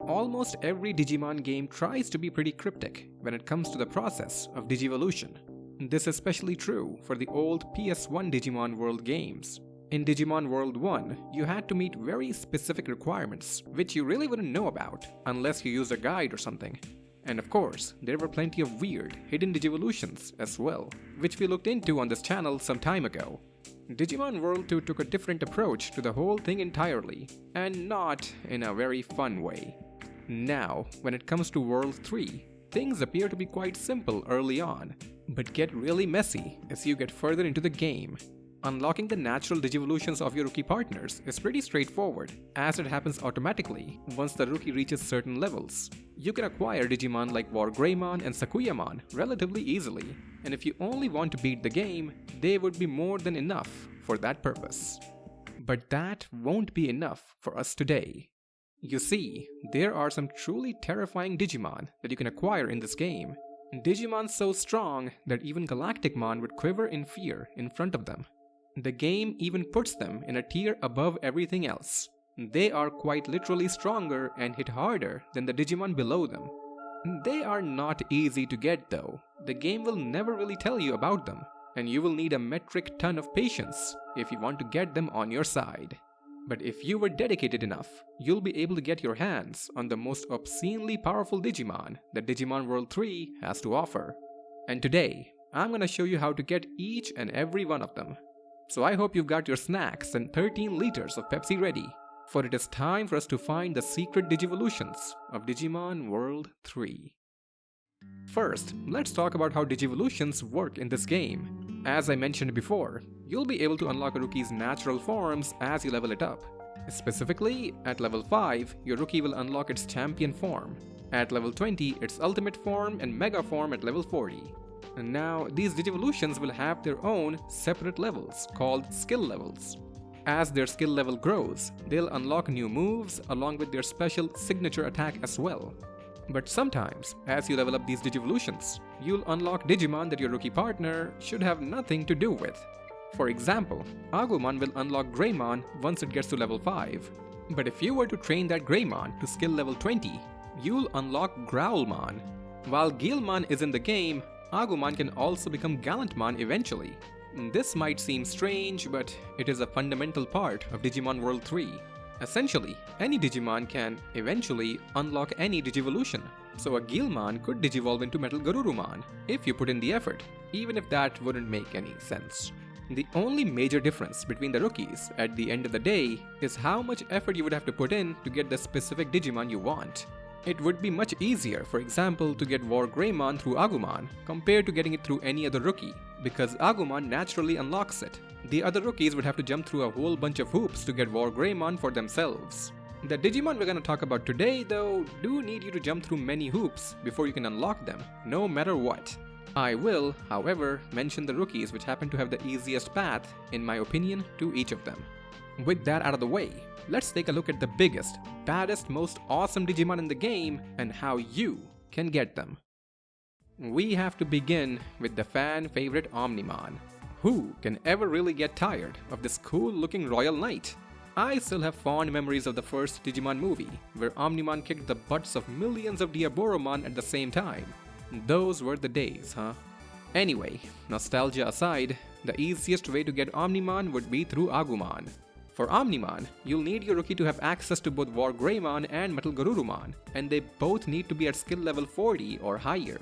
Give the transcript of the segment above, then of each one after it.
Almost every Digimon game tries to be pretty cryptic when it comes to the process of Digivolution. This is especially true for the old PS1 Digimon World games. In Digimon World 1, you had to meet very specific requirements which you really wouldn't know about unless you used a guide or something. And of course, there were plenty of weird, hidden Digivolutions as well, which we looked into on this channel some time ago. Digimon World 2 took a different approach to the whole thing entirely, and not in a very fun way. Now, when it comes to World 3, things appear to be quite simple early on, but get really messy as you get further into the game. Unlocking the natural Digivolutions of your rookie partners is pretty straightforward, as it happens automatically once the rookie reaches certain levels. You can acquire Digimon like Wargreymon and Sakuyamon relatively easily, and if you only want to beat the game, they would be more than enough for that purpose. But that won't be enough for us today. You see, there are some truly terrifying Digimon that you can acquire in this game. Digimon so strong that even Galacticmon would quiver in fear in front of them. The game even puts them in a tier above everything else. They are quite literally stronger and hit harder than the Digimon below them. They are not easy to get though. The game will never really tell you about them, and you will need a metric ton of patience if you want to get them on your side. But if you were dedicated enough, you'll be able to get your hands on the most obscenely powerful Digimon that Digimon World 3 has to offer. And today, I'm gonna show you how to get each and every one of them. So I hope you've got your snacks and 13 liters of Pepsi ready, for it is time for us to find the secret Digivolutions of Digimon World 3. First, let's talk about how Digivolutions work in this game. As I mentioned before, you'll be able to unlock a rookie's natural forms as you level it up. Specifically, at level 5, your rookie will unlock its champion form. At level 20, its ultimate form and mega form at level 40. And now, these Digivolutions will have their own separate levels called skill levels. As their skill level grows, they'll unlock new moves along with their special signature attack as well. But sometimes, as you level up these Digivolutions, you'll unlock Digimon that your rookie partner should have nothing to do with. For example, Agumon will unlock Greymon once it gets to level 5. But if you were to train that Greymon to skill level 20, you'll unlock Growlmon. While Guilmon is in the game, Agumon can also become Gallantmon eventually. This might seem strange, but it is a fundamental part of Digimon World 3. Essentially, any Digimon can eventually unlock any Digivolution, so a Guilmon could digivolve into Metal Garurumon if you put in the effort, even if that wouldn't make any sense. The only major difference between the rookies at the end of the day is how much effort you would have to put in to get the specific Digimon you want. It would be much easier, for example, to get Wargreymon through Agumon compared to getting it through any other rookie, because Agumon naturally unlocks it. The other rookies would have to jump through a whole bunch of hoops to get Wargreymon for themselves. The Digimon we're gonna talk about today, though, do need you to jump through many hoops before you can unlock them, no matter what. I will, however, mention the rookies which happen to have the easiest path, in my opinion, to each of them. With that out of the way, let's take a look at the biggest, baddest, most awesome Digimon in the game and how you can get them. We have to begin with the fan favorite Omnimon. Who can ever really get tired of this cool looking royal knight? I still have fond memories of the first Digimon movie, where Omnimon kicked the butts of millions of Diaboromon at the same time. Those were the days, huh? Anyway, nostalgia aside, the easiest way to get Omnimon would be through Agumon. For Omnimon, you'll need your rookie to have access to both Wargreymon and Metal Garurumon, and they both need to be at skill level 40 or higher.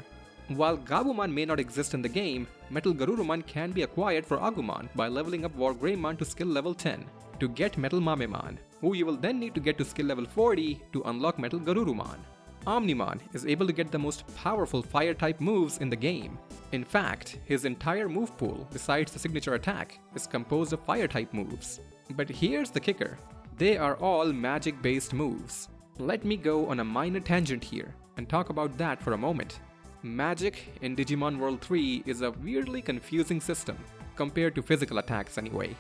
While Gabumon may not exist in the game, Metal Garurumon can be acquired for Agumon by leveling up Wargreymon to skill level 10 to get Metal Mamemon, who you will then need to get to skill level 40 to unlock Metal Garurumon. Omnimon is able to get the most powerful fire-type moves in the game. In fact, his entire move pool, besides the signature attack, is composed of fire-type moves. But here's the kicker, they are all magic-based moves. Let me go on a minor tangent here and talk about that for a moment. Magic in Digimon World 3 is a weirdly confusing system, compared to physical attacks anyway.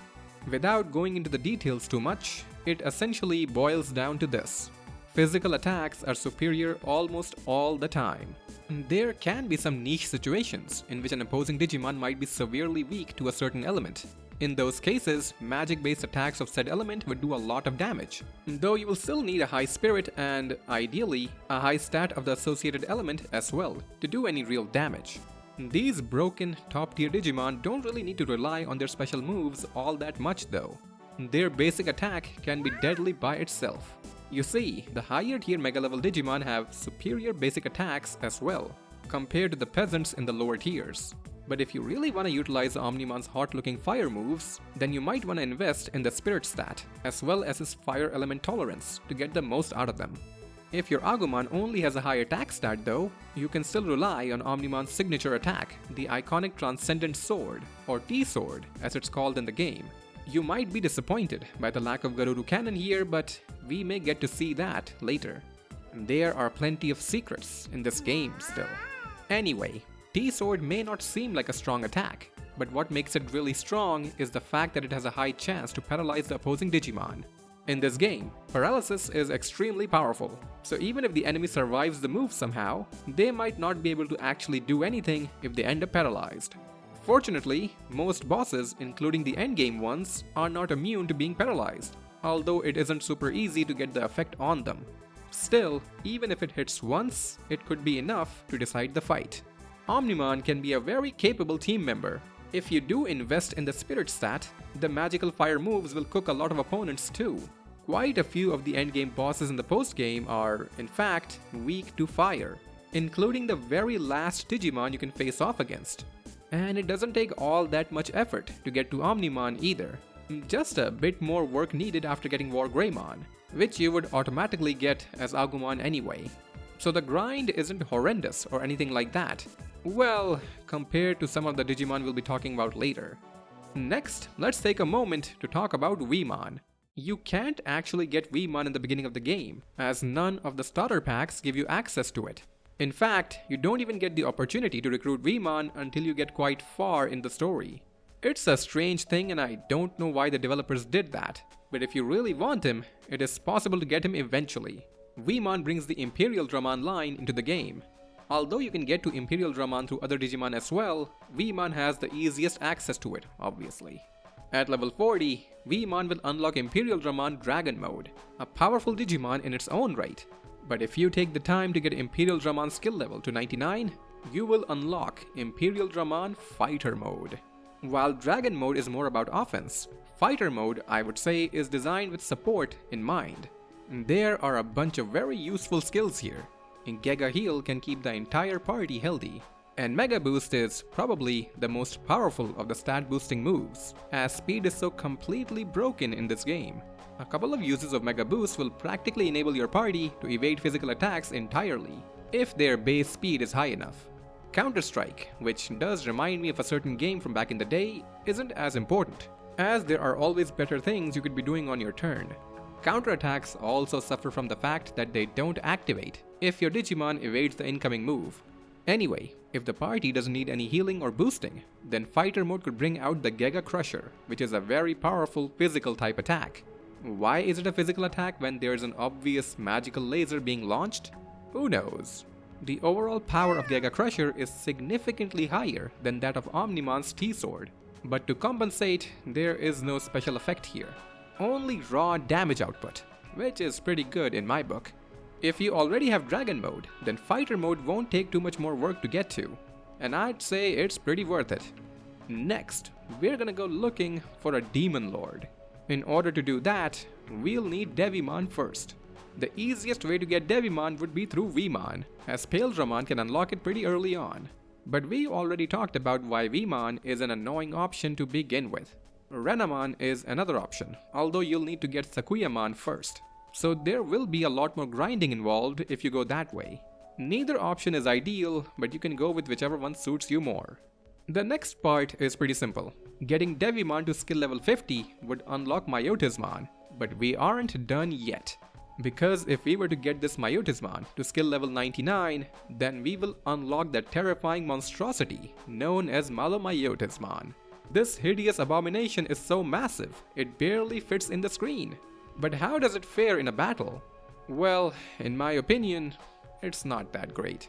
Without going into the details too much, it essentially boils down to this. Physical attacks are superior almost all the time. There can be some niche situations in which an opposing Digimon might be severely weak to a certain element. In those cases, magic-based attacks of said element would do a lot of damage, though you will still need a high spirit and, ideally, a high stat of the associated element as well to do any real damage. These broken, top-tier Digimon don't really need to rely on their special moves all that much though. Their basic attack can be deadly by itself. You see, the higher tier Mega level Digimon have superior basic attacks as well, compared to the peasants in the lower tiers. But if you really want to utilize Omnimon's hot-looking fire moves, then you might want to invest in the spirit stat, as well as his fire element tolerance to get the most out of them. If your Agumon only has a high attack stat though, you can still rely on Omnimon's signature attack, the iconic Transcendent Sword, or T-Sword as it's called in the game. You might be disappointed by the lack of Garuru Cannon here, but we may get to see that later. There are plenty of secrets in this game still. Anyway, T-Sword may not seem like a strong attack, but what makes it really strong is the fact that it has a high chance to paralyze the opposing Digimon. In this game, paralysis is extremely powerful, so even if the enemy survives the move somehow, they might not be able to actually do anything if they end up paralyzed. Fortunately, most bosses, including the endgame ones, are not immune to being paralyzed, although it isn't super easy to get the effect on them. Still, even if it hits once, it could be enough to decide the fight. Omnimon can be a very capable team member. If you do invest in the spirit stat, the magical fire moves will cook a lot of opponents too. Quite a few of the endgame bosses in the postgame are, in fact, weak to fire, including the very last Digimon you can face off against. And it doesn't take all that much effort to get to Omnimon either. Just a bit more work needed after getting Wargreymon, which you would automatically get as Agumon anyway. So the grind isn't horrendous or anything like that. Well, compared to some of the Digimon we'll be talking about later. Next, let's take a moment to talk about Weemon. You can't actually get Weemon in the beginning of the game, as none of the starter packs give you access to it. In fact, you don't even get the opportunity to recruit Weemon until you get quite far in the story. It's a strange thing and I don't know why the developers did that, but if you really want him, it is possible to get him eventually. Weemon brings the Imperial Dramon line into the game. Although you can get to Imperial Dramon through other Digimon as well, Weemon has the easiest access to it, obviously. At level 40, Weemon will unlock Imperial Dramon Dragon Mode, a powerful Digimon in its own right. But if you take the time to get Imperial Dramon skill level to 99, you will unlock Imperial Dramon Fighter Mode. While Dragon Mode is more about offense, Fighter Mode, I would say, is designed with support in mind. There are a bunch of very useful skills here. Giga Heal can keep the entire party healthy, and Mega Boost is probably the most powerful of the stat boosting moves, as speed is so completely broken in this game. A couple of uses of Mega Boost will practically enable your party to evade physical attacks entirely, if their base speed is high enough. Counter-Strike, which does remind me of a certain game from back in the day, isn't as important, as there are always better things you could be doing on your turn. Counterattacks also suffer from the fact that they don't activate if your Digimon evades the incoming move. Anyway, if the party doesn't need any healing or boosting, then Fighter Mode could bring out the Giga Crusher, which is a very powerful physical type attack. Why is it a physical attack when there's an obvious magical laser being launched? Who knows? The overall power of Giga Crusher is significantly higher than that of Omnimon's T-Sword, but to compensate, there is no special effect here. Only raw damage output, which is pretty good in my book. If you already have Dragon Mode, then Fighter Mode won't take too much more work to get to, and I'd say it's pretty worth it. Next, we're gonna go looking for a Demon Lord. In order to do that, we'll need Devimon first. The easiest way to get Devimon would be through Weemon, as Paladramon can unlock it pretty early on. But we already talked about why Weemon is an annoying option to begin with. Renamon is another option, although you'll need to get Sakuyamon first. So there will be a lot more grinding involved if you go that way. Neither option is ideal, but you can go with whichever one suits you more. The next part is pretty simple. Getting Devimon to skill level 50 would unlock Myotismon, but we aren't done yet. Because if we were to get this Myotismon to skill level 99, then we will unlock the terrifying monstrosity known as MaloMyotismon. This hideous abomination is so massive, it barely fits in the screen. But how does it fare in a battle? Well, in my opinion, it's not that great.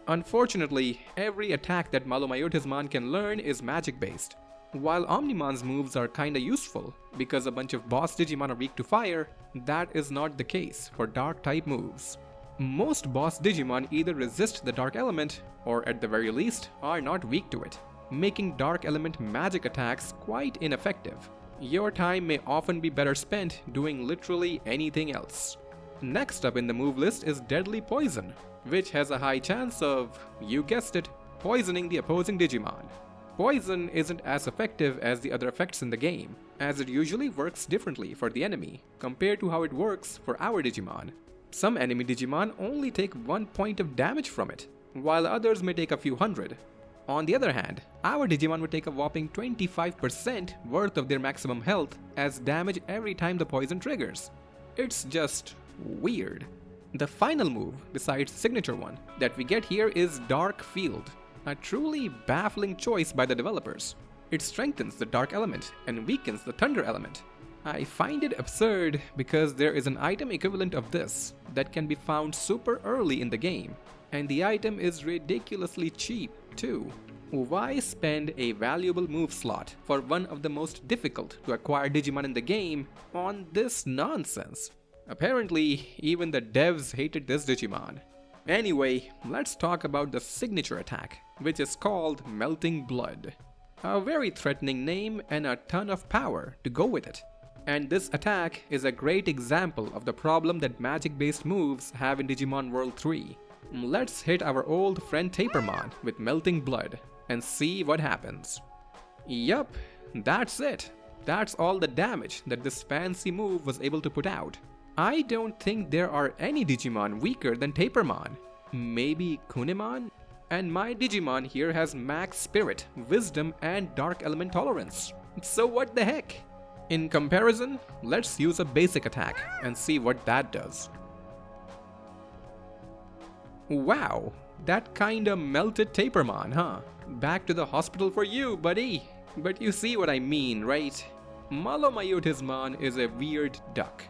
Unfortunately, every attack that MaloMyotismon can learn is magic based. While Omnimon's moves are kinda useful because a bunch of boss Digimon are weak to fire, that is not the case for dark type moves. Most boss Digimon either resist the dark element or at the very least are not weak to it, making dark element magic attacks quite ineffective. Your time may often be better spent doing literally anything else. Next up in the move list is Deadly Poison, which has a high chance of, you guessed it, poisoning the opposing Digimon. Poison isn't as effective as the other effects in the game, as it usually works differently for the enemy compared to how it works for our Digimon. Some enemy Digimon only take 1 point of damage from it, while others may take a few hundred. On the other hand, our Digimon would take a whopping 25% worth of their maximum health as damage every time the poison triggers. It's just weird. The final move, besides the signature one, that we get here is Dark Field. A truly baffling choice by the developers. It strengthens the dark element and weakens the thunder element. I find it absurd because there is an item equivalent of this that can be found super early in the game, and the item is ridiculously cheap too. Why spend a valuable move slot for one of the most difficult to acquire Digimon in the game on this nonsense? Apparently, even the devs hated this Digimon. Anyway, let's talk about the signature attack, which is called Melting Blood. A very threatening name and a ton of power to go with it. And this attack is a great example of the problem that magic-based moves have in Digimon World 3. Let's hit our old friend Tapermon with Melting Blood and see what happens. Yup, that's it. That's all the damage that this fancy move was able to put out. I don't think there are any Digimon weaker than Tapermon. Maybe Kunimon? And my Digimon here has max spirit, wisdom, and dark element tolerance. So what the heck? In comparison, let's use a basic attack and see what that does. Wow, that kinda melted Tapermon, huh? Back to the hospital for you, buddy. But you see what I mean, right? MaloMyotismon is a weird duck.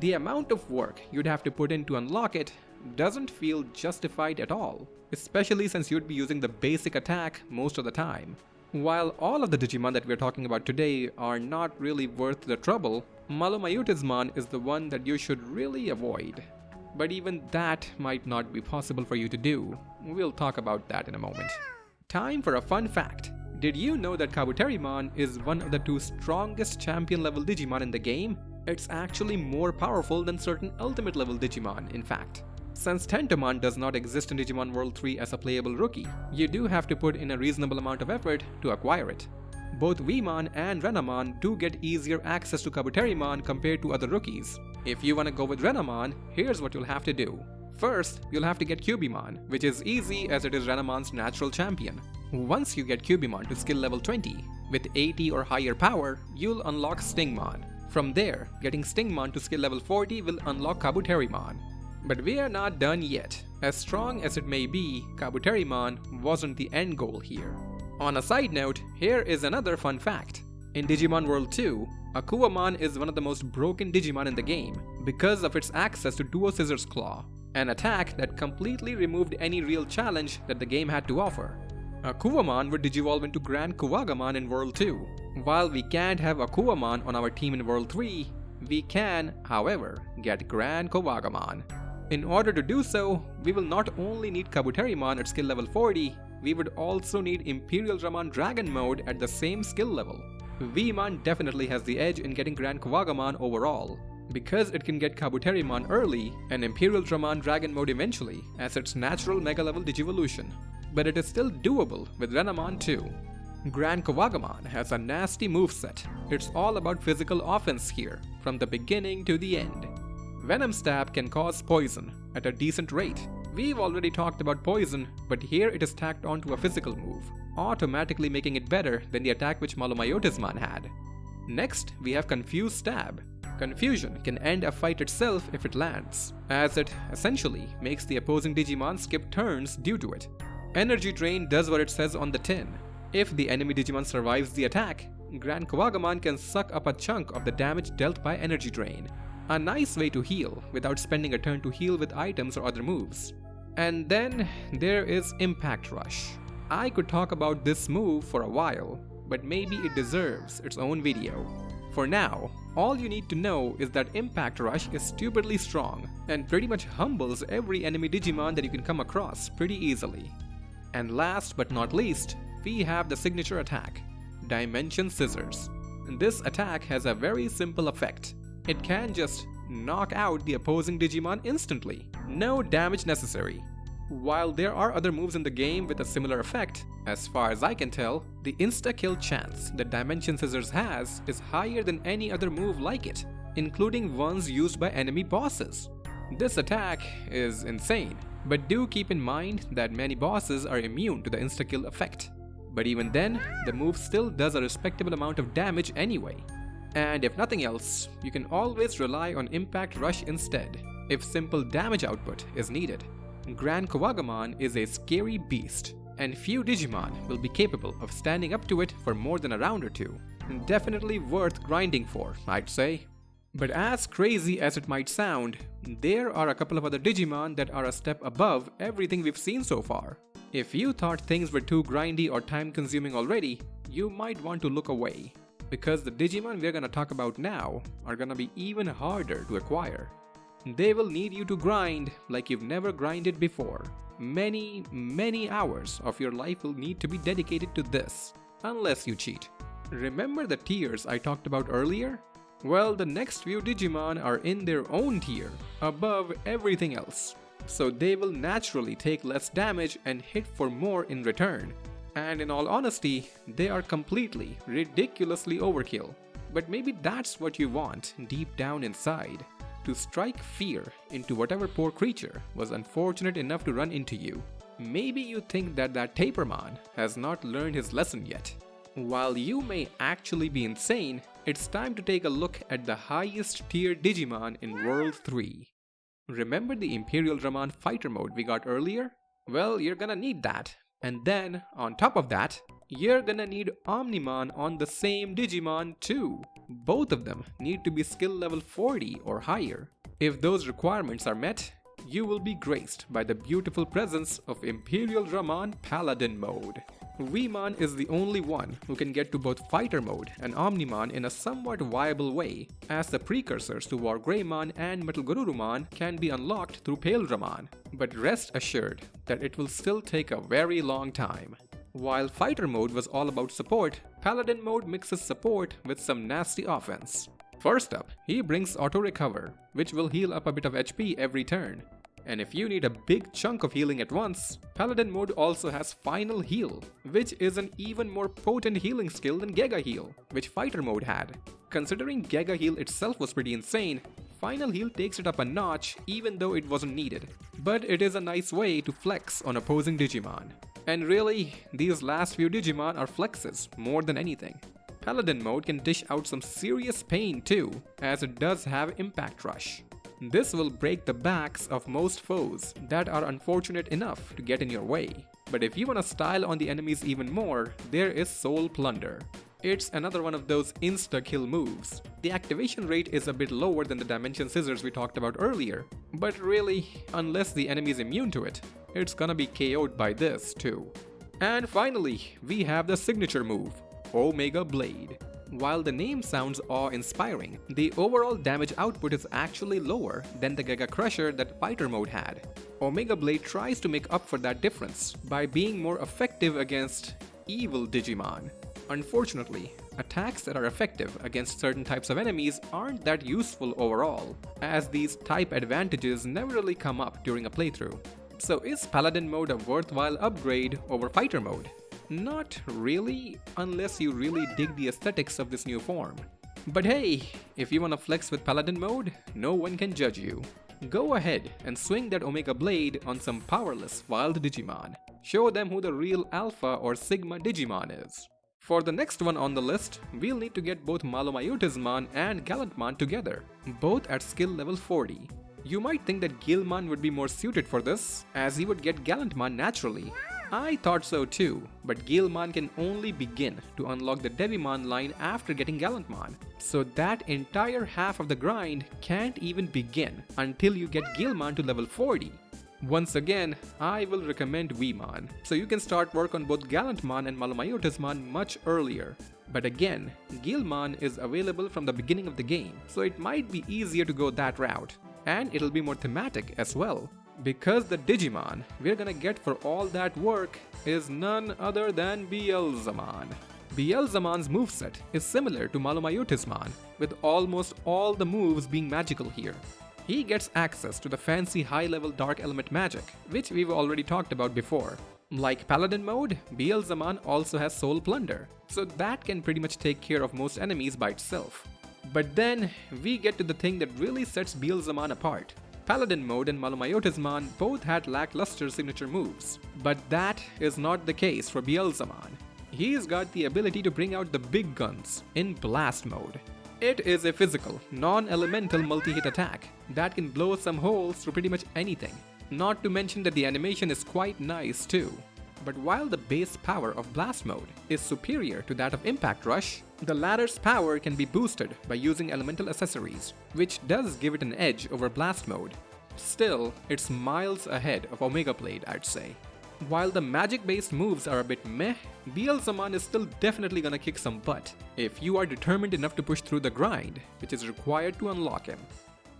The amount of work you'd have to put in to unlock it doesn't feel justified at all, especially since you'd be using the basic attack most of the time. While all of the Digimon that we're talking about today are not really worth the trouble, MaloMyotismon is the one that you should really avoid. But even that might not be possible for you to do. We'll talk about that in a moment. Time for a fun fact. Did you know that Kabuterimon is one of the 2 strongest champion level Digimon in the game? It's actually more powerful than certain ultimate level Digimon, in fact. Since Tentomon does not exist in Digimon World 3 as a playable rookie, you do have to put in a reasonable amount of effort to acquire it. Both Veemon and Renamon do get easier access to Kabuterimon compared to other rookies. If you wanna go with Renamon, here's what you'll have to do. First, you'll have to get Cubimon, which is easy as it is Renamon's natural champion. Once you get Cubimon to skill level 20, with 80 or higher power, you'll unlock Stingmon. From there, getting Stingmon to skill level 40 will unlock Kabuterimon. But we are not done yet. As strong as it may be, Kabuterimon wasn't the end goal here. On a side note, here is another fun fact. In Digimon World 2, Akuamon is one of the most broken Digimon in the game because of its access to Duo Scissors Claw, an attack that completely removed any real challenge that the game had to offer. Akuamon would digivolve into GranKuwagamon in World 2. While we can't have Akuamon on our team in World 3, we can, however, get GranKuwagamon. In order to do so, we will not only need Kabuterimon at skill level 40, we would also need Imperial Dragon Mode at the same skill level. Veemon definitely has the edge in getting GranKuwagamon overall, because it can get Kabuterimon early and Imperial Dragon Mode eventually as its natural mega level Digivolution. But it is still doable with Renamon too. GranKuwagamon has a nasty moveset. It's all about physical offense here, from the beginning to the end. Venom Stab can cause poison at a decent rate. We've already talked about poison, but here it is tacked onto a physical move, automatically making it better than the attack which MaloMyotismon had. Next, we have Confuse Stab. Confusion can end a fight itself if it lands, as it essentially makes the opposing Digimon skip turns due to it. Energy Drain does what it says on the tin. If the enemy Digimon survives the attack, GranKuwagamon can suck up a chunk of the damage dealt by Energy Drain. A nice way to heal without spending a turn to heal with items or other moves. And then there is Impact Rush. I could talk about this move for a while. but maybe it deserves its own video. For now, all you need to know is that Impact Rush is stupidly strong and pretty much humbles every enemy Digimon that you can come across pretty easily. And last but not least, we have the signature attack, Dimension Scissors. This attack has a very simple effect. It can just knock out the opposing Digimon instantly, no damage necessary. While there are other moves in the game with a similar effect, as far as I can tell, the insta-kill chance that Dimension Scissors has is higher than any other move like it, including ones used by enemy bosses. This attack is insane, but do keep in mind that many bosses are immune to the insta-kill effect. But even then, the move still does a respectable amount of damage anyway. And if nothing else, you can always rely on Impact Rush instead, if simple damage output is needed. GranKuwagamon is a scary beast, and few Digimon will be capable of standing up to it for more than a round or two. Definitely worth grinding for, I'd say. But as crazy as it might sound, there are a couple of other Digimon that are a step above everything we've seen so far. If you thought things were too grindy or time-consuming already, you might want to look away, because the Digimon we're gonna talk about now are gonna be even harder to acquire. They will need you to grind like you've never grinded before. Many hours of your life will need to be dedicated to this, unless you cheat. Remember the tiers I talked about earlier? Well, the next few Digimon are in their own tier, above everything else. So they will naturally take less damage and hit for more in return. And in all honesty, they are completely, ridiculously overkill. But maybe that's what you want deep down inside. To strike fear into whatever poor creature was unfortunate enough to run into you. Maybe you think that Tapermon has not learned his lesson yet. While you may actually be insane, it's time to take a look at the highest tier Digimon in World 3. Remember the Imperial Dramon Fighter mode we got earlier? Well, you're gonna need that. And then, on top of that, you're gonna need Omnimon on the same Digimon too. Both of them need to be skill level 40 or higher. If those requirements are met, you will be graced by the beautiful presence of Imperial Dramon Paladin Mode. Weemon is the only one who can get to both Fighter Mode and Omnimon in a somewhat viable way, as the precursors to Wargreymon and Metalgururumon can be unlocked through Paledramon. But rest assured that it will still take a very long time. While Fighter Mode was all about support, Paladin Mode mixes support with some nasty offense. First up, he brings Auto Recover, which will heal up a bit of HP every turn. And if you need a big chunk of healing at once, Paladin Mode also has Final Heal, which is an even more potent healing skill than Giga Heal, which Fighter Mode had. Considering Giga Heal itself was pretty insane, Final Heal takes it up a notch even though it wasn't needed. But it is a nice way to flex on opposing Digimon. And really, these last few Digimon are flexes more than anything. Paladin Mode can dish out some serious pain too, as it does have Impact Rush. This will break the backs of most foes that are unfortunate enough to get in your way. But if you wanna style on the enemies even more, there is Soul Plunder. It's another one of those insta-kill moves. The activation rate is a bit lower than the Dimension Scissors we talked about earlier, but really, unless the enemy is immune to it, it's gonna be KO'd by this too. And finally, we have the signature move, Omega Blade. While the name sounds awe-inspiring, the overall damage output is actually lower than the Giga Crusher that Fighter Mode had. Omega Blade tries to make up for that difference by being more effective against evil Digimon. Unfortunately, attacks that are effective against certain types of enemies aren't that useful overall, as these type advantages never really come up during a playthrough. So is Paladin Mode a worthwhile upgrade over Fighter Mode? Not really, unless you really dig the aesthetics of this new form. But hey, if you wanna flex with Paladin Mode, no one can judge you. Go ahead and swing that Omega Blade on some powerless wild Digimon. Show them who the real Alpha or Sigma Digimon is. For the next one on the list, we'll need to get both MaloMyotismon and Gallantmon together, both at skill level 40. You might think that Guilmon would be more suited for this, as he would get Gallantmon naturally. I thought so too, but Guilmon can only begin to unlock the Devimon line after getting Gallantmon, so that entire half of the grind can't even begin until you get Guilmon to level 40. Once again, I will recommend Weemon, so you can start work on both Gallantmon and MaloMyotismon much earlier. But again, Guilmon is available from the beginning of the game, so it might be easier to go that route. And it'll be more thematic as well, because the Digimon we're gonna get for all that work is none other than Beelzemon. Beelzemon's moveset is similar to MaloMyotismon, with almost all the moves being magical here. He gets access to the fancy high-level dark element magic, which we've already talked about before. Like Paladin Mode, Beelzemon also has Soul Plunder, so that can pretty much take care of most enemies by itself. But then, we get to the thing that really sets Beelzemon apart. Paladin Mode and MaloMyotismon both had lackluster signature moves, but that is not the case for Beelzemon. He's got the ability to bring out the big guns in Blast Mode. It is a physical, non-elemental multi-hit attack that can blow some holes through pretty much anything. Not to mention that the animation is quite nice too. But while the base power of Blast Mode is superior to that of Impact Rush, the latter's power can be boosted by using elemental accessories, which does give it an edge over Blast Mode. Still, it's miles ahead of Omega Blade, I'd say. While the magic-based moves are a bit meh, Beelzemon is still definitely gonna kick some butt if you are determined enough to push through the grind, which is required to unlock him.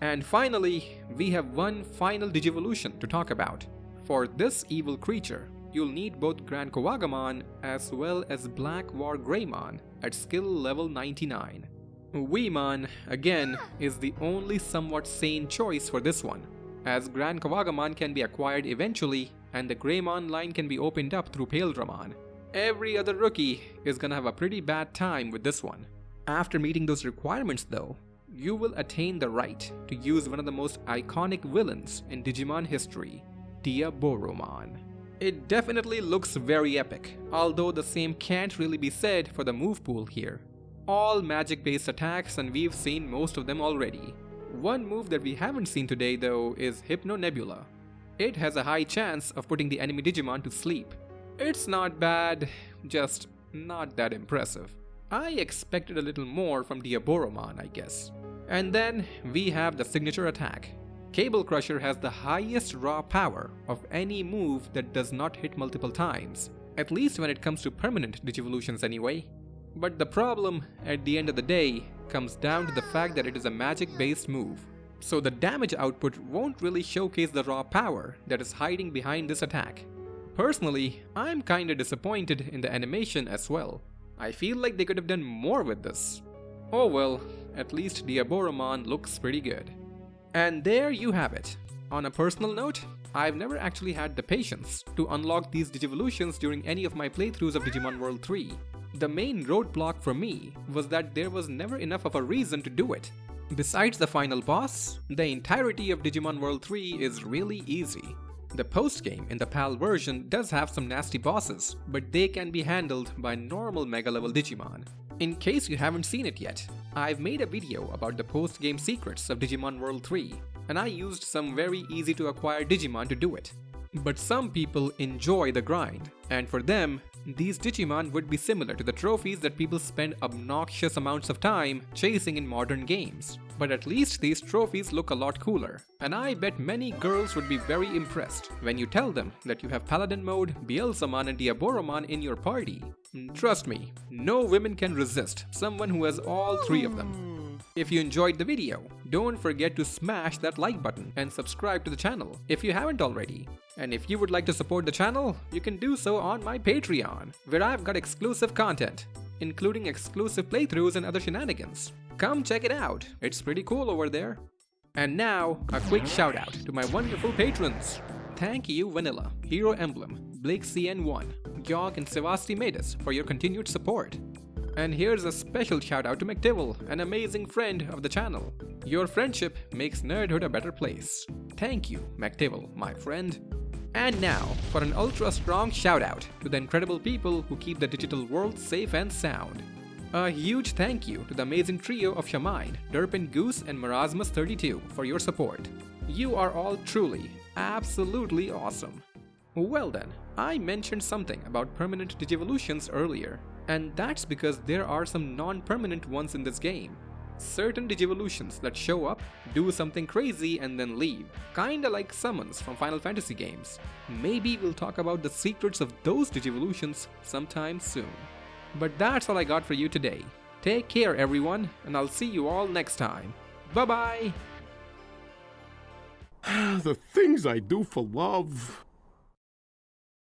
And finally, we have one final Digivolution to talk about. For this evil creature, you'll need both GranKuwagamon as well as Black War Greymon at skill level 99. Weemon, again, is the only somewhat sane choice for this one, as GranKuwagamon can be acquired eventually and the Greymon line can be opened up through Paladin. Every other rookie is gonna have a pretty bad time with this one. After meeting those requirements though, you will attain the right to use one of the most iconic villains in Digimon history, Diaboromon. It definitely looks very epic, although the same can't really be said for the move pool here. All magic-based attacks and we've seen most of them already. One move that we haven't seen today though is Hypno Nebula. It has a high chance of putting the enemy Digimon to sleep. It's not bad, just not that impressive. I expected a little more from Diaboromon, I guess. And then we have the signature attack. Cable Crusher has the highest raw power of any move that does not hit multiple times, at least when it comes to permanent Digivolutions anyway. But the problem, at the end of the day, comes down to the fact that it is a magic-based move. So the damage output won't really showcase the raw power that is hiding behind this attack. Personally, I'm kinda disappointed in the animation as well. I feel like they could have done more with this. Oh well, at least Diaboromon looks pretty good. And there you have it. On a personal note, I've never actually had the patience to unlock these Digivolutions during any of my playthroughs of Digimon World 3. The main roadblock for me was that there was never enough of a reason to do it. Besides the final boss, the entirety of Digimon World 3 is really easy. The post-game in the PAL version does have some nasty bosses, but they can be handled by normal Mega level Digimon. In case you haven't seen it yet, I've made a video about the post-game secrets of Digimon World 3, and I used some very easy to acquire Digimon to do it. But some people enjoy the grind, and for them, these Digimon would be similar to the trophies that people spend obnoxious amounts of time chasing in modern games. But at least these trophies look a lot cooler, and I bet many girls would be very impressed when you tell them that you have Paladin Mode, Beelzemon and Diaboromon in your party. Trust me, no women can resist someone who has all three of them. If you enjoyed the video, don't forget to smash that like button and subscribe to the channel if you haven't already. And if you would like to support the channel, you can do so on my Patreon, where I've got exclusive content, including exclusive playthroughs and other shenanigans. Come check it out, it's pretty cool over there. And now, a quick shout out to my wonderful patrons. Thank you Vanilla, Hero Emblem, Blake CN1, Yog and Sevasti Medis for your continued support. And here's a special shout out to McTivil, an amazing friend of the channel. Your friendship makes nerdhood a better place. Thank you, McTivil, my friend. And now, for an ultra strong shout out to the incredible people who keep the digital world safe and sound. A huge thank you to the amazing trio of Shamine, Derpin Goose and Marasmus32 for your support. You are all truly, absolutely awesome. Well then, I mentioned something about permanent Digivolutions earlier, and that's because there are some non-permanent ones in this game. certain Digivolutions that show up, do something crazy and then leave, kinda like summons from Final Fantasy games. Maybe we'll talk about the secrets of those Digivolutions sometime soon. But that's all I got for you today. Take care everyone, and I'll see you all next time. Bye bye! The things I do for love.